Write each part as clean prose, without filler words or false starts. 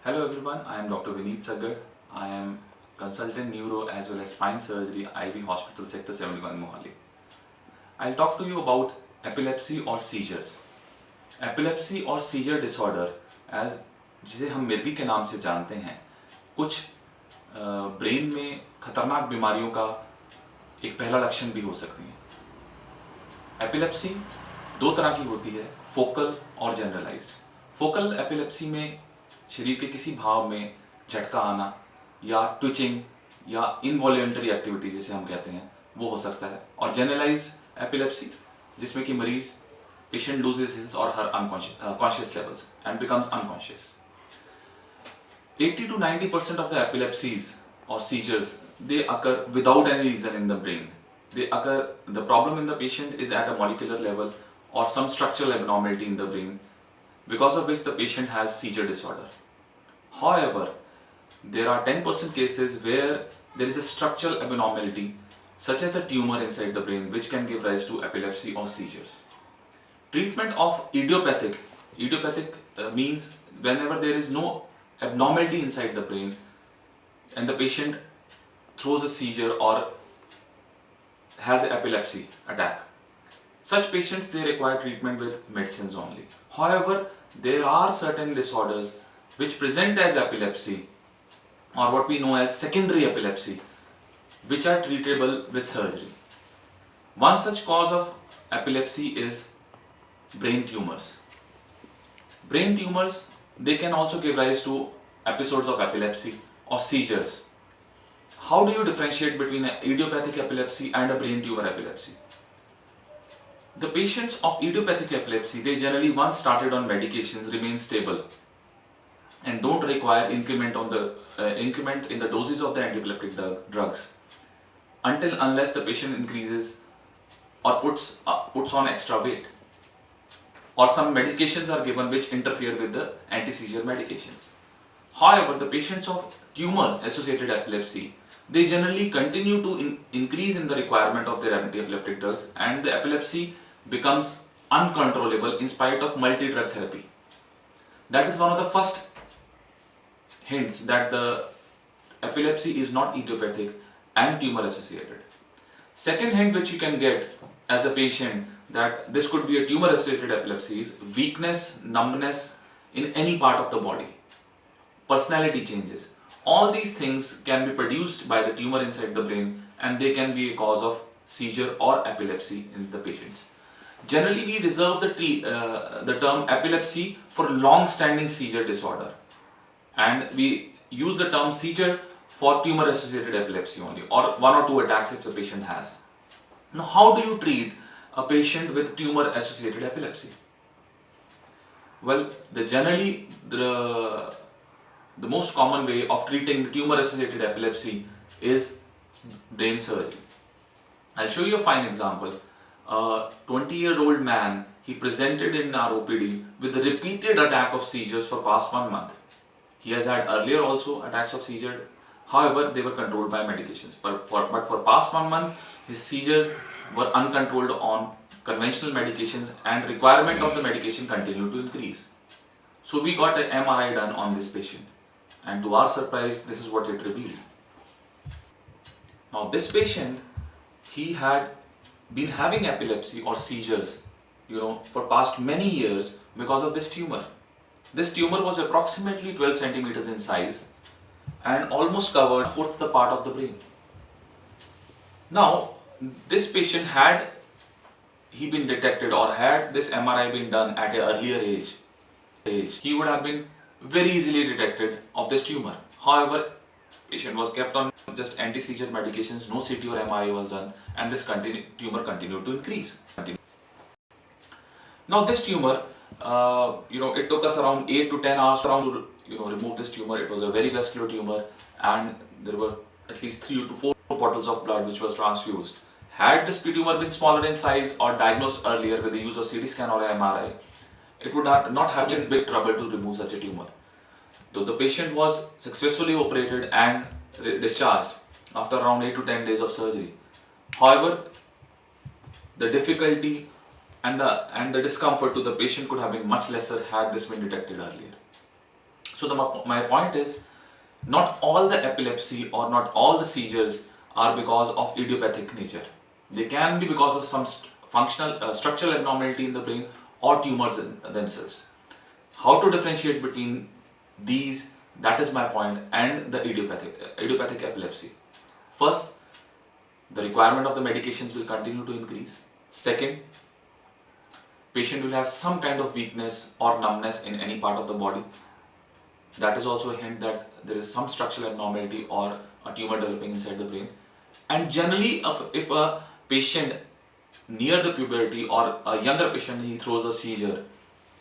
Hello everyone, I am Dr. Vineet Sagar. I am consultant neuro as well as spine surgery IV Hospital Sector 71 Mohali. I'll talk to you about epilepsy or seizures. Epilepsy और seizure disorder as जिसे हम मिर्गी के नाम से जानते हैं, कुछ ब्रेन में खतरनाक बीमारियों का एक पहला लक्षण भी हो सकती है। एपिलेप्सी दो तरह की होती है, फोकल और जनरलाइज्ड। फोकल एपिलेप्सी में शरीर के किसी भाव में झटका आना या ट्विचिंग या इनवॉल्यूंटरी एक्टिविटी जिसे हम कहते हैं वो हो सकता है। और जनरलाइज्ड एपिलेप्सी जिसमें कि मरीज patient loses his or her conscious levels and becomes unconscious. 80 to 90% of the epilepsies or seizures, they occur without any reason in the brain. The problem in the patient is at a molecular level or some structural abnormality in the brain, because of which the patient has seizure disorder. However, there are 10% cases where there is a structural abnormality such as a tumor inside the brain which can give rise to epilepsy or seizures. Treatment of idiopathic means whenever there is no abnormality inside the brain and the patient throws a seizure or has an epilepsy attack. Such patients, they require treatment with medicines only. However, there are certain disorders which present as epilepsy or what we know as secondary epilepsy, which are treatable with surgery. One such cause of epilepsy is brain tumors. Brain tumors, they can also give rise to episodes of epilepsy or seizures. How do you differentiate between an idiopathic epilepsy and a brain tumor epilepsy? The patients of idiopathic epilepsy, they generally once started on medications remain stable and don't require increment in the doses of the antiepileptic drugs unless the patient increases or puts on extra weight, or some medications are given which interfere with the anti-seizure medications. However, the patients of tumor-associated epilepsy, they generally continue to increase in the requirement of their anti-epileptic drugs, and the epilepsy becomes uncontrollable in spite of multi-drug therapy. That is one of the first hints that the epilepsy is not idiopathic and tumor-associated. Second hint which you can get as a patient that this could be a tumor-associated epilepsy is weakness, numbness in any part of the body, personality changes. All these things can be produced by the tumor inside the brain and they can be a cause of seizure or epilepsy in the patients. Generally, we reserve the term epilepsy for long-standing seizure disorder, and we use the term seizure for tumor-associated epilepsy only, or one or two attacks if the patient has. Now, how do you treat a patient with tumor-associated epilepsy? Well, the most common way of treating tumor-associated epilepsy is brain surgery. I'll show you a fine example. A 20-year-old man, he presented in our OPD with a repeated attack of seizures for past 1 month. He has had earlier also attacks of seizure. However, they were controlled by medications. But for past 1 month, his seizures were uncontrolled on conventional medications and requirement of the medication continued to increase. So we got an MRI done on this patient, and to our surprise, this is what it revealed. Now this patient, he had been having epilepsy or seizures, for past many years because of this tumor. This tumor was approximately 12 centimeters in size and almost covered fourth the part of the brain. Now, this patient, had he been detected or had this MRI been done at an earlier age, he would have been very easily detected of this tumor. However, patient was kept on just anti-seizure medications, no CT or MRI was done, and this tumor continued to increase. Now this tumor, it took us around 8 to 10 hours to remove this tumor. It was a very vascular tumor, and there were at least 3 to 4 bottles of blood which was transfused. Had this tumor been smaller in size or diagnosed earlier with the use of CT scan or MRI, it would not have been big trouble to remove such a tumor. Though the patient was successfully operated and discharged after around 8 to 10 days of surgery. However, the difficulty and the discomfort to the patient could have been much lesser had this been detected earlier. So my point is, not all the epilepsy or not all the seizures are because of idiopathic nature. They can be because of some functional structural abnormality in the brain or tumors in themselves. How to differentiate between these, that is my point, and the idiopathic epilepsy. First, the requirement of the medications will continue to increase. Second, patient will have some kind of weakness or numbness in any part of the body. That is also a hint that there is some structural abnormality or a tumor developing inside the brain. And generally, if a patient near the puberty or a younger patient, he throws a seizure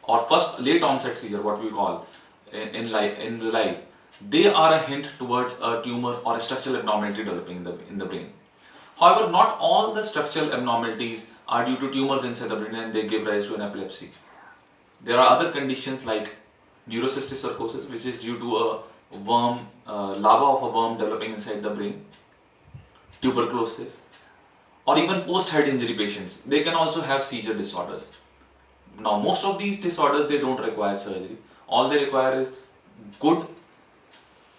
or first late onset seizure, what we call in life, they are a hint towards a tumor or a structural abnormality developing in the brain. However, not all the structural abnormalities are due to tumors inside the brain and they give rise to an epilepsy. There are other conditions like neurocystic sarcosis, which is due to a worm, larva of a worm developing inside the brain, tuberculosis, or even post-head injury patients. They can also have seizure disorders. Now, most of these disorders, they don't require surgery. All they require is good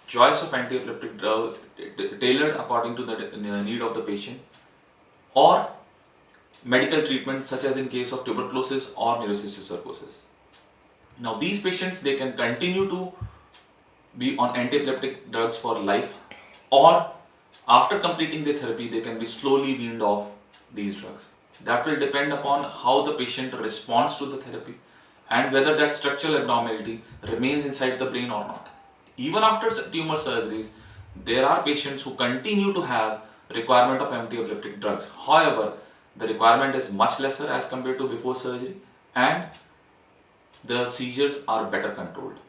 choice of anti-epileptic drug tailored according to the need of the patient, or medical treatment such as in case of tuberculosis or neurocystic sarcosis. Now, these patients, they can continue to be on anti-epileptic drugs for life, or after completing the therapy, they can be slowly weaned off these drugs. That will depend upon how the patient responds to the therapy and whether that structural abnormality remains inside the brain or not. Even after tumor surgeries, there are patients who continue to have requirement of anti-epileptic drugs. However, the requirement is much lesser as compared to before surgery, and the seizures are better controlled.